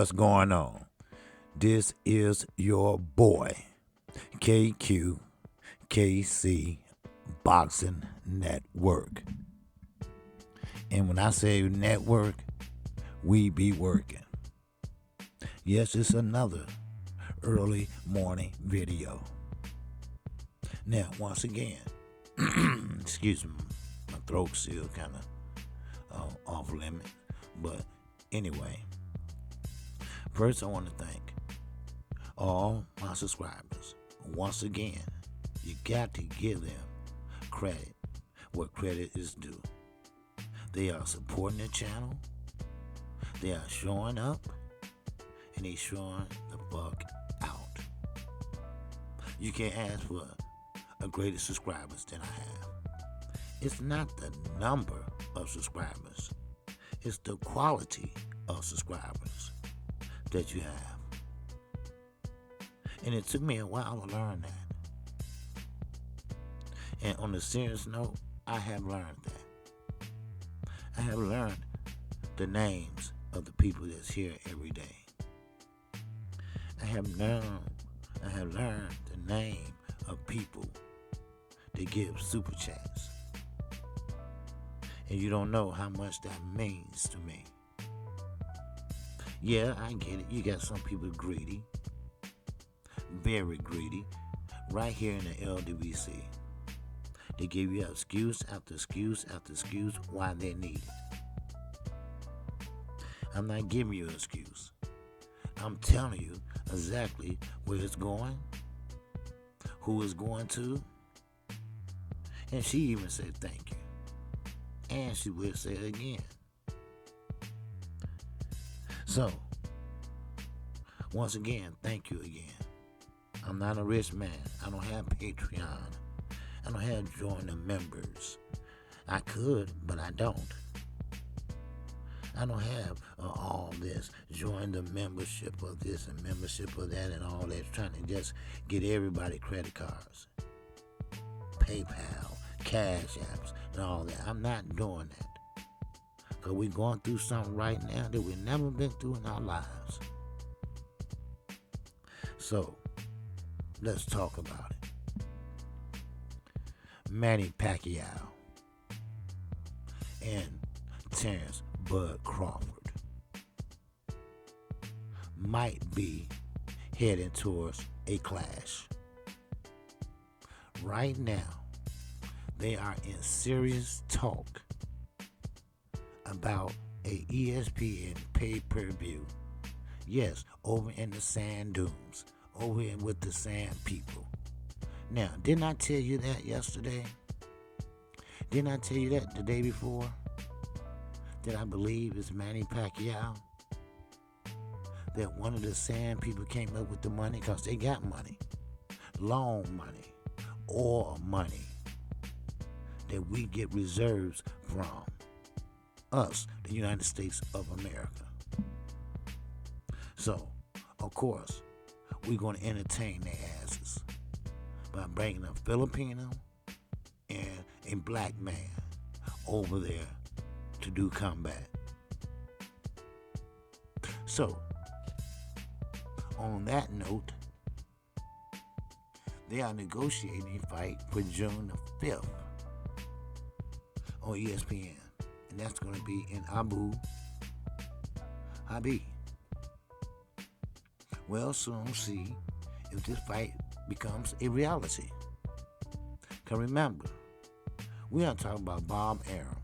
what's going on? This is your boy, KQKC Boxing Network. And when I say network, we be working. Yes, it's another early morning video. Now, once again, excuse me, my throat's still kind of off limit. But anyway, first I want to thank all my subscribers. Once again, you got to give them credit where credit is due. They are supporting the channel, they are showing up, and they showing the fuck out. You can't ask for a greater subscribers than I have. It's not the number of subscribers, it's the quality of subscribers that you have. And it took me a while to learn that. And on a serious note, I have learned that. I have learned the names of the people that's here every day. I have learned the name of people that give super chats. And you don't know how much that means to me. Yeah, I get it. You got some people greedy. Very greedy. Right here in the LWC. They give you excuse after excuse after excuse why they need it. I'm not giving you an excuse. I'm telling you exactly where it's going, who it's going to, and she even said thank you. And she will say it again. So, once again, thank you again. I'm not a rich man. I don't have Patreon. I don't have join the members. I could, but I don't. I don't have all this, join the membership of this and membership of that and all that, trying to just get everybody credit cards, PayPal, Cash Apps, and all that. I'm not doing that. Because we're going through something right now that we've never been through in our lives. So, let's talk about it. Manny Pacquaio and Terrence Bud Crawford might be heading towards a clash. Right now, they are in serious talk about a ESPN pay-per-view. Yes, over in the sand dunes, over in with the sand people. Now, didn't I tell you that yesterday? Didn't I tell you that the day before? That I believe is Manny Pacquiao? That one of the sand people came up with the money because they got money. Loan money. Oil money. That we get reserves from. Us, the United States of America. So, of course, we're going to entertain their asses by bringing a Filipino and a black man over there to do combat. So, on that note, they are negotiating a fight for June the 5th on ESPN. And that's going to be in Abu Dhabi. We'll soon see if this fight becomes a reality. Because remember, we aren't talking about Bob Arum.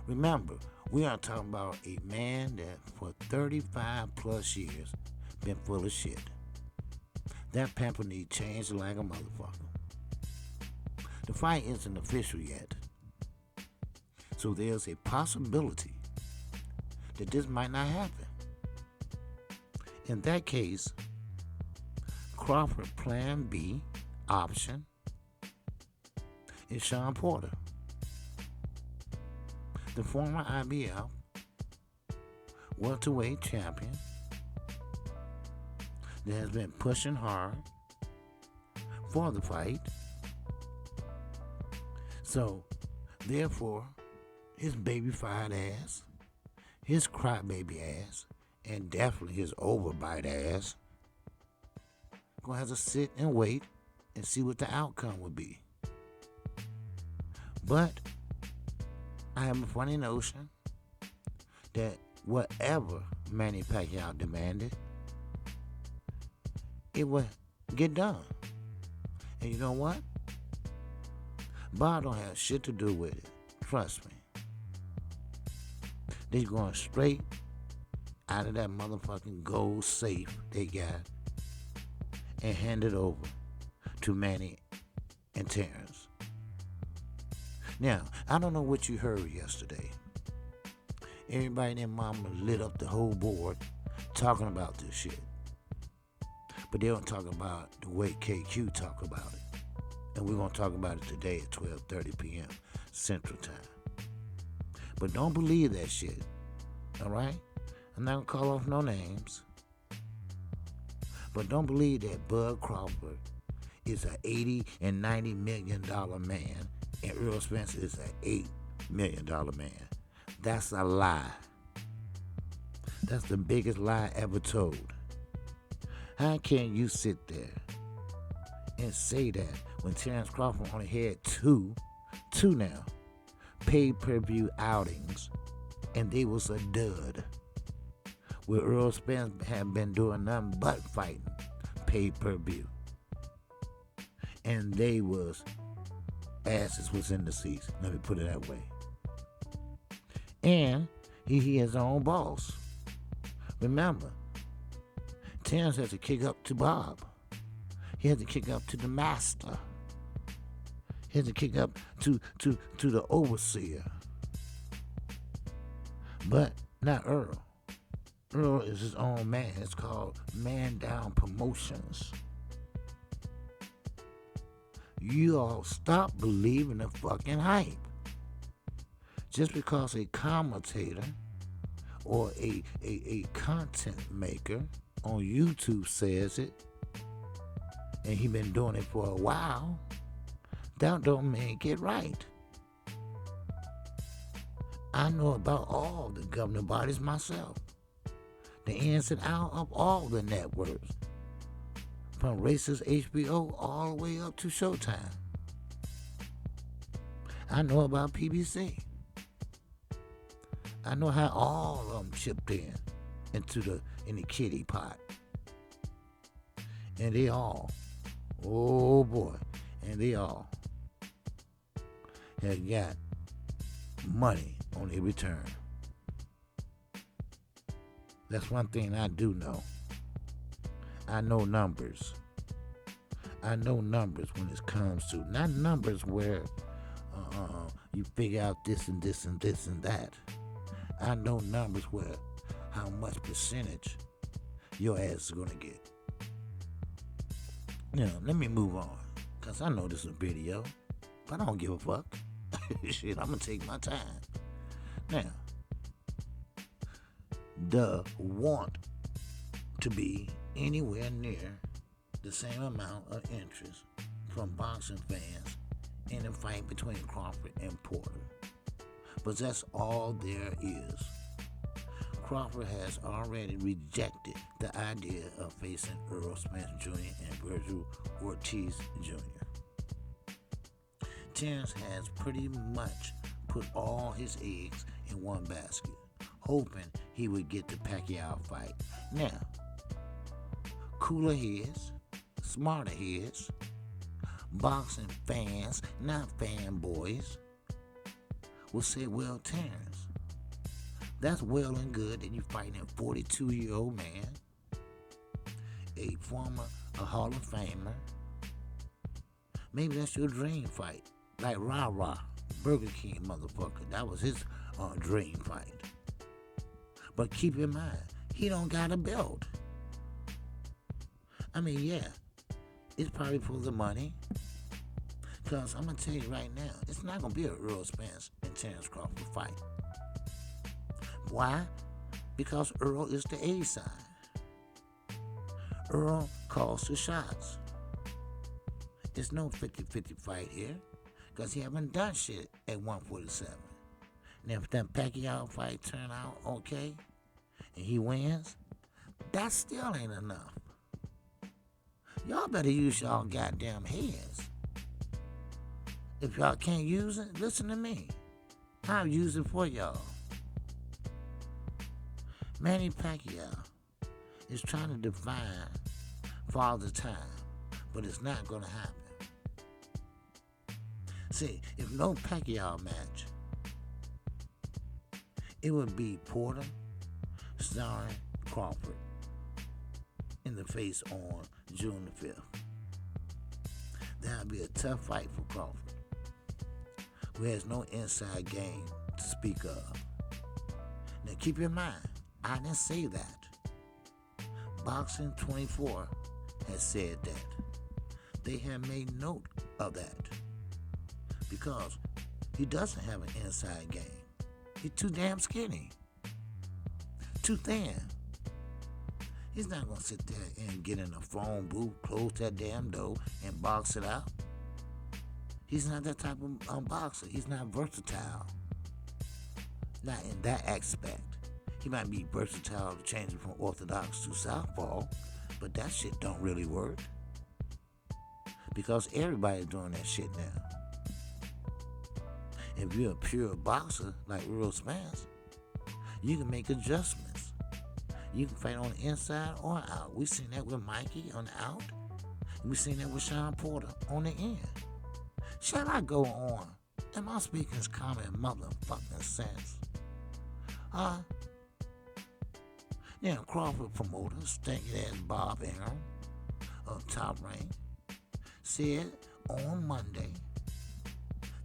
Remember, we are talking about a man that for 35 plus years been full of shit. That pamper need changed like a motherfucker. The fight isn't official yet. So there's a possibility that this might not happen. In that case, Crawford plan B option is Sean Porter, the former IBF welterweight champion that has been pushing hard for the fight. So, therefore, his baby-fied ass, his crybaby ass, and definitely his overbite ass, gonna have to sit and wait and see what the outcome would be. But I have a funny notion that whatever Manny Pacquiao demanded, it would get done. And you know what? Bob don't have shit to do with it. Trust me. They going straight out of that motherfucking gold safe they got and hand it over to Manny and Terrence. Now, I don't know what you heard yesterday. Everybody and their mama lit up the whole board talking about this shit. But they don't talk about the way KQ talk about it. And we're going to talk about it today at 12:30 p.m. Central Time. But don't believe that shit, all right? I'm not going to call off no names. But don't believe that Bud Crawford is an $80 and $90 million man and Earl Spence is an $8 million man. That's a lie. That's the biggest lie ever told. How can you sit there and say that when Terrence Crawford only had two now, pay-per-view outings, and they was a dud, where Earl Spence had been doing nothing but fighting pay-per-view, and they was asses was in the seats. Let me put it that way. And he his own boss. Remember, Terrence had to kick up to Bob. He had to kick up to the master. He had to kick up to the overseer. But not Earl. Earl is his own man. It's called Man Down Promotions. You all stop believing the fucking hype. Just because a commentator or a content maker on YouTube says it, and he been doing it for a while, that don't make it right. I know about all the governing bodies myself, the ins and outs of all the networks, from racist HBO all the way up to Showtime. I know about PBC. I know how all of them chipped in the kitty pot. And they all, oh boy, and they all have got money on their return. That's one thing I do know. I know numbers. I know numbers when it comes to, not numbers where you figure out this and this and this and that. I know numbers where how much percentage your ass is going to get. Now, let me move on, because I know this is a video, but I don't give a fuck. Shit, I'm going to take my time. Now, the want to be anywhere near the same amount of interest from boxing fans in the fight between Crawford and Porter. But that's all there is. Crawford has already rejected the idea of facing Earl Spence Jr. and Virgil Ortiz Jr. Terrence has pretty much put all his eggs in one basket, hoping he would get the Pacquiao fight. Now, cooler heads, smarter heads, boxing fans, not fanboys, will say, well, Terrence, that's well and good that you're fighting a 42-year-old man, a Hall of Famer. Maybe that's your dream fight, like Rah-Rah, Burger King motherfucker. That was his dream fight. But keep in mind, he don't got a belt. I mean, yeah, it's probably for the money. Because I'm going to tell you right now, it's not going to be an Earl Spence and Terrence Crawford fight. Why? Because Earl is the A side. Earl calls the shots. There's no 50-50 fight here, because he haven't done shit at 147. And if that Pacquiao fight turn out okay, and he wins, that still ain't enough. Y'all better use y'all goddamn heads. If y'all can't use it, listen to me. I'll use it for y'all. Manny Pacquiao is trying to define Father Time, but it's not going to happen. See, if no Pacquiao match, it would be Porter starring Crawford in the face on June the 5th. That would be a tough fight for Crawford, who has no inside game to speak of. Now keep in mind, I didn't say that. Boxing 24 has said that. They have made note of that because he doesn't have an inside game. He's too damn skinny, too thin. He's not going to sit there and get in a phone booth, close that damn door, and box it out. He's not that type of boxer. He's not versatile. Not in that aspect. He might be versatile to change it from orthodox to southpaw, but that shit don't really work. Because everybody's doing that shit now. If you're a pure boxer like Earl Spence, you can make adjustments. You can fight on the inside or out. We've seen that with Mikey on the out. We've seen that with Sean Porter on the in. Shall I go on? Am I speaking common motherfucking sense? Now, Crawford promoter, stinking ass Bob Arum of Top Rank, said on Monday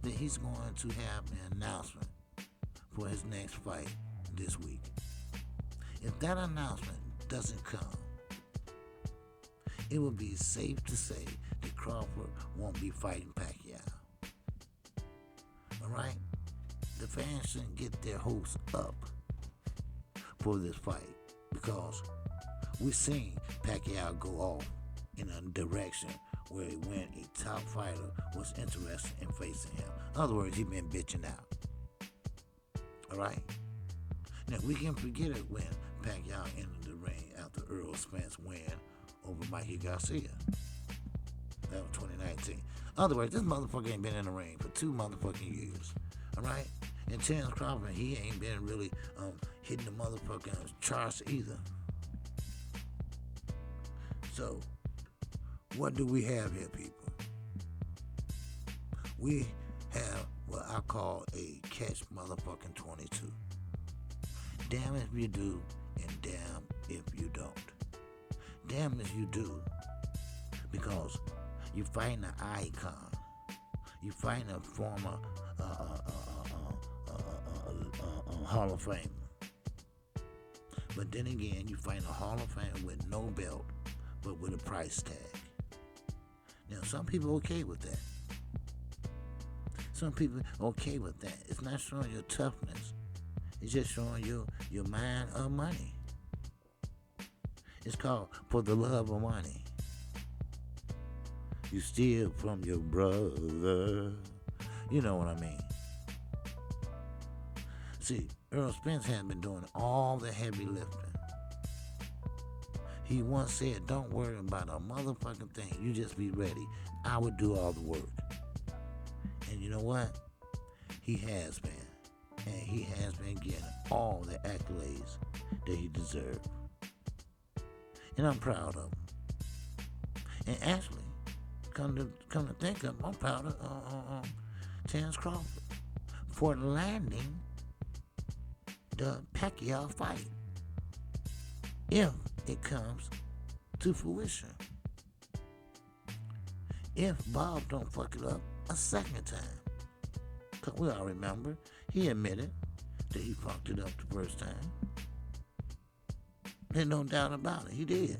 that he's going to have an announcement for his next fight this week. If that announcement doesn't come, it would be safe to say that Crawford won't be fighting Pacquiao. Alright? The fans shouldn't get their hopes up for this fight because we've seen Pacquiao go off in a direction where when a top fighter was interested in facing him. In other words, he's been bitching out. Alright? Now, we can forget it when Pacquiao entered the ring after Earl Spence win over Mikey Garcia. That was 2019. In other words, this motherfucker ain't been in the ring for 2 motherfucking years. Alright? And Terence Crawford, he ain't been really hitting the motherfucking charts either. So, what do we have here, people? We have what I call a catch motherfucking 22. Damn if you do, and damn if you don't. Damn if you do, because you're fighting an icon. You're fighting a former Hall of Famer. But then again, you're fighting a Hall of Famer with no belt, but with a price tag. Now, some people okay with that. Some people okay with that. It's not showing your toughness. It's just showing your mind of money. It's called For the Love of Money. You steal from your brother. You know what I mean. See, Earl Spence has been doing all the heavy lifting. He once said, don't worry about a motherfucking thing. You just be ready. I would do all the work. And you know what? He has been. And he has been getting all the accolades that he deserved. And I'm proud of him. And actually, come to think of it, I'm proud of Terence Crawford for landing the Pacquiao fight. If it comes to fruition. If Bob don't fuck it up a second time. Because we all remember, he admitted that he fucked it up the first time. There's no doubt about it. He did.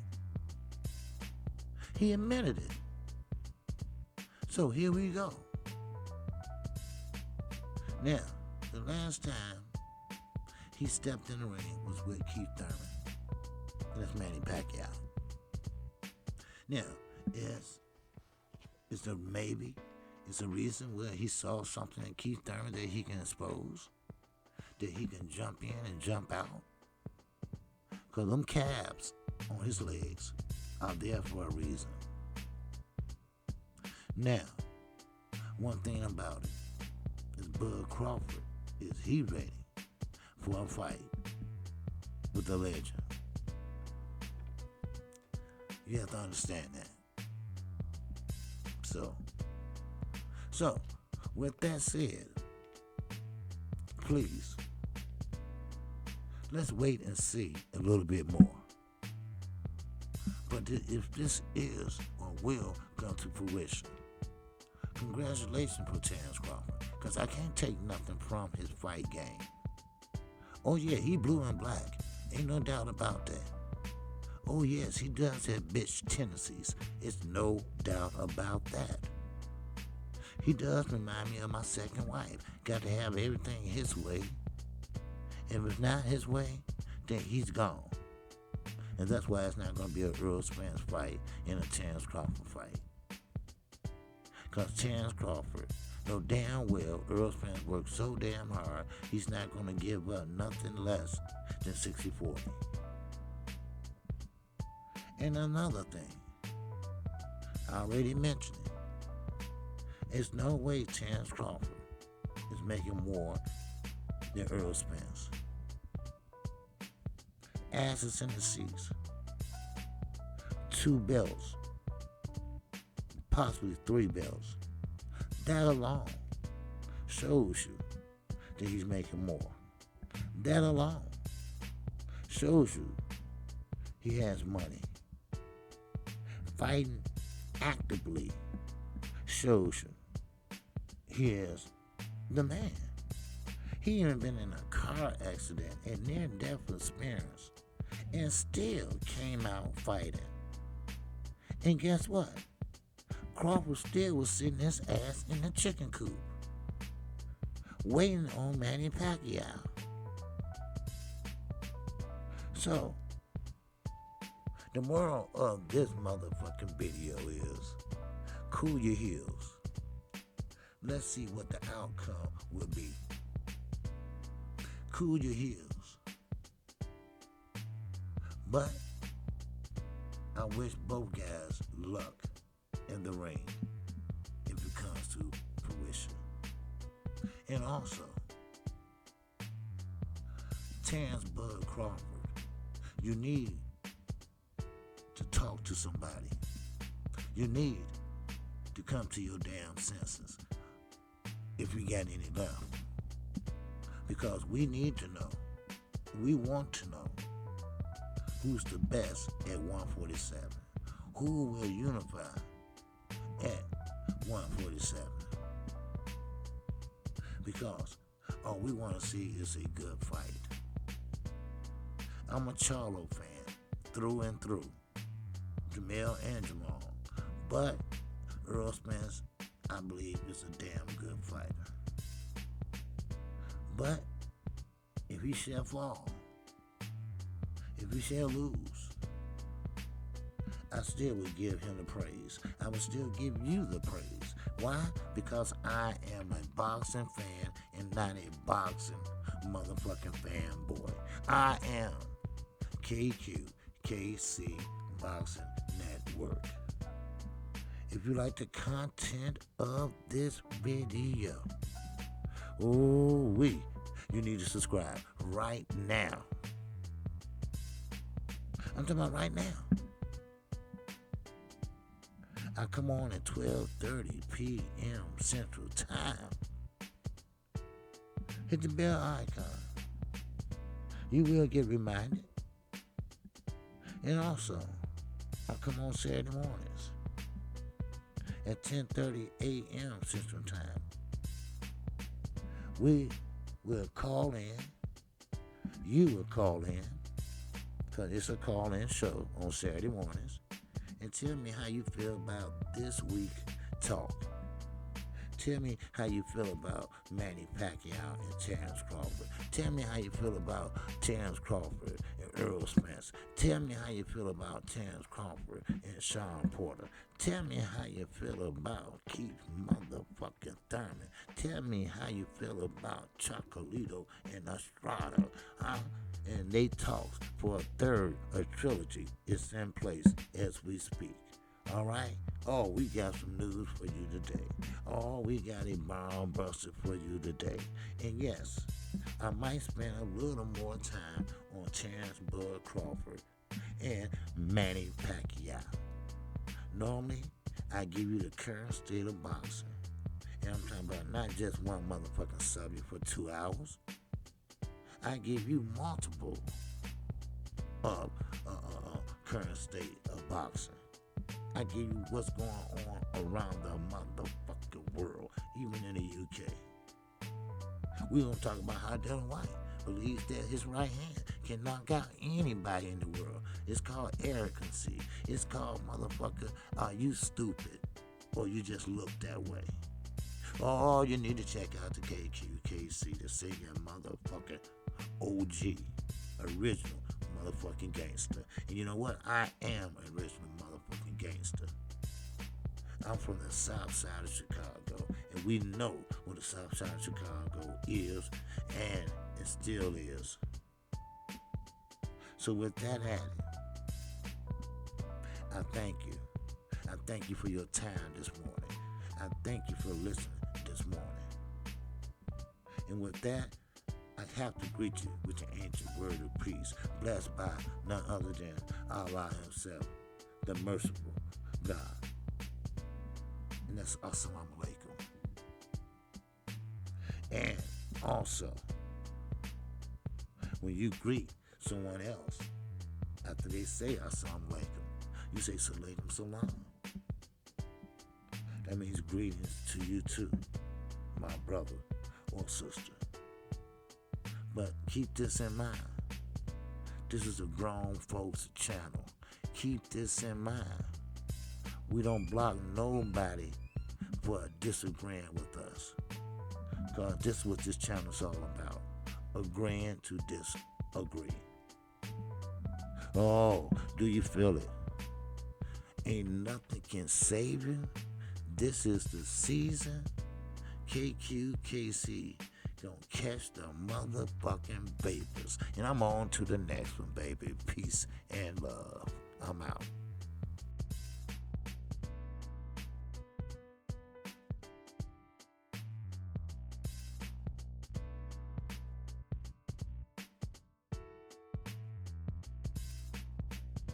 He admitted it. So here we go. Now, the last time he stepped in the ring was with Keith Thurman. That's Manny Pacquiao. Now, it's a maybe. It's a reason where he saw something in Keith Thurman that he can expose, that he can jump in and jump out. Because them calves on his legs are there for a reason. Now, one thing about it is Bud Crawford, is he ready for a fight with the legend? You have to understand that. So, with that said, please, let's wait and see a little bit more. But if this is or will come to fruition, congratulations for Terrence Crawford, because I can't take nothing from his fight game. Oh yeah, he blue and black, ain't no doubt about that. Oh yes, he does have bitch tendencies, it's no doubt about that. He does remind me of my second wife, got to have everything his way. If it's not his way, then he's gone. And that's why it's not going to be an Earl Spence fight and a Terrence Crawford fight. Because Terrence Crawford know damn well Earl Spence worked so damn hard, he's not going to give up nothing less than 60-40. And another thing, I already mentioned it. There's no way Terrence Crawford is making more than Earl Spence. Asses in the seats. 2 belts. Possibly 3 belts. That alone shows you that he's making more. That alone shows you he has money. Fighting actively shows you he is the man. He even been in a car accident and near-death experience and still came out fighting. And guess what? Crawford still was sitting his ass in the chicken coop waiting on Manny Pacquiao. So, the moral of this motherfucking video is cool your heels. Let's see what the outcome will be. Cool your heels. But I wish both guys luck in the ring if it comes to fruition. And also, Terrence Bud Crawford, you need to talk to somebody. You need to come to your damn senses if you got any left. Because we need to know, we want to know who's the best at 147. Who will unify at 147? Because all we want to see is a good fight. I'm a Charlo fan, through and through. Jamel and Jamal. But Earl Spence, I believe, is a damn good fighter. But if he shall fall, if he shall lose, I still would give him the praise. I would still give you the praise. Why? Because I am a boxing fan and not a boxing motherfucking fanboy. I am KC Boxing Network. If you like the content of this video, you need to subscribe right now. I'm talking about right now. I come on at 12:30 p.m. Central Time. Hit the bell icon. You will get reminded. And also, I come on Saturday mornings at 10:30 a.m. Central Time. We will call in. You will call in, because it's a call-in show on Saturday mornings, and tell me how you feel about this week talk. Tell me how you feel about Manny Pacquiao and Terrence Crawford. Tell me how you feel about Terrence Crawford and Earl Spence. Tell me how you feel about Terrence Crawford and Sean Porter. Tell me how you feel about Keith motherfucking Thurman. Tell me how you feel about Chocolito and Estrada. and they talks for a third, a trilogy is in place as we speak. All right? Oh, we got some news for you today. Oh, we got a bomb buster for you today. And yes, I might spend a little more time on Terrence Bud Crawford and Manny Pacquiao. Normally, I give you the current state of boxing. And I'm talking about not just one motherfucking subject for 2 hours. I give you multiple of current state of boxing. I give you what's going on around the motherfucking world, even in the UK. We're going to talk about how Dylan White believes that his right hand can knock out anybody in the world. It's called arrogancy. It's called motherfucker, are you stupid? Or you just look that way. Oh, you need to check out the KQKC to see your motherfucking OG, original motherfucking gangster. And you know what? I am an original motherfucking gangster. I'm from the south side of Chicago, and we know what the south side of Chicago is, and it still is. So with that added, I thank you. I thank you for your time this morning. I thank you for listening this morning. And with that, I have to greet you with the ancient word of peace, blessed by none other than Allah himself, the merciful God. And that's Assalamu alaikum. And also, when you greet someone else, after they say Assalamu alaikum, you say Salaikum Salam. That means greetings to you too, my brother or sister. But keep this in mind. This is a grown folks channel. Keep this in mind. We don't block nobody for disagreeing with us. Because this is what this channel is all about. Agreeing to disagree. Oh, do you feel it? Ain't nothing can save you. This is the season. KQKC gonna catch the motherfucking vapors. And I'm on to the next one, baby. Peace and love. I'm out.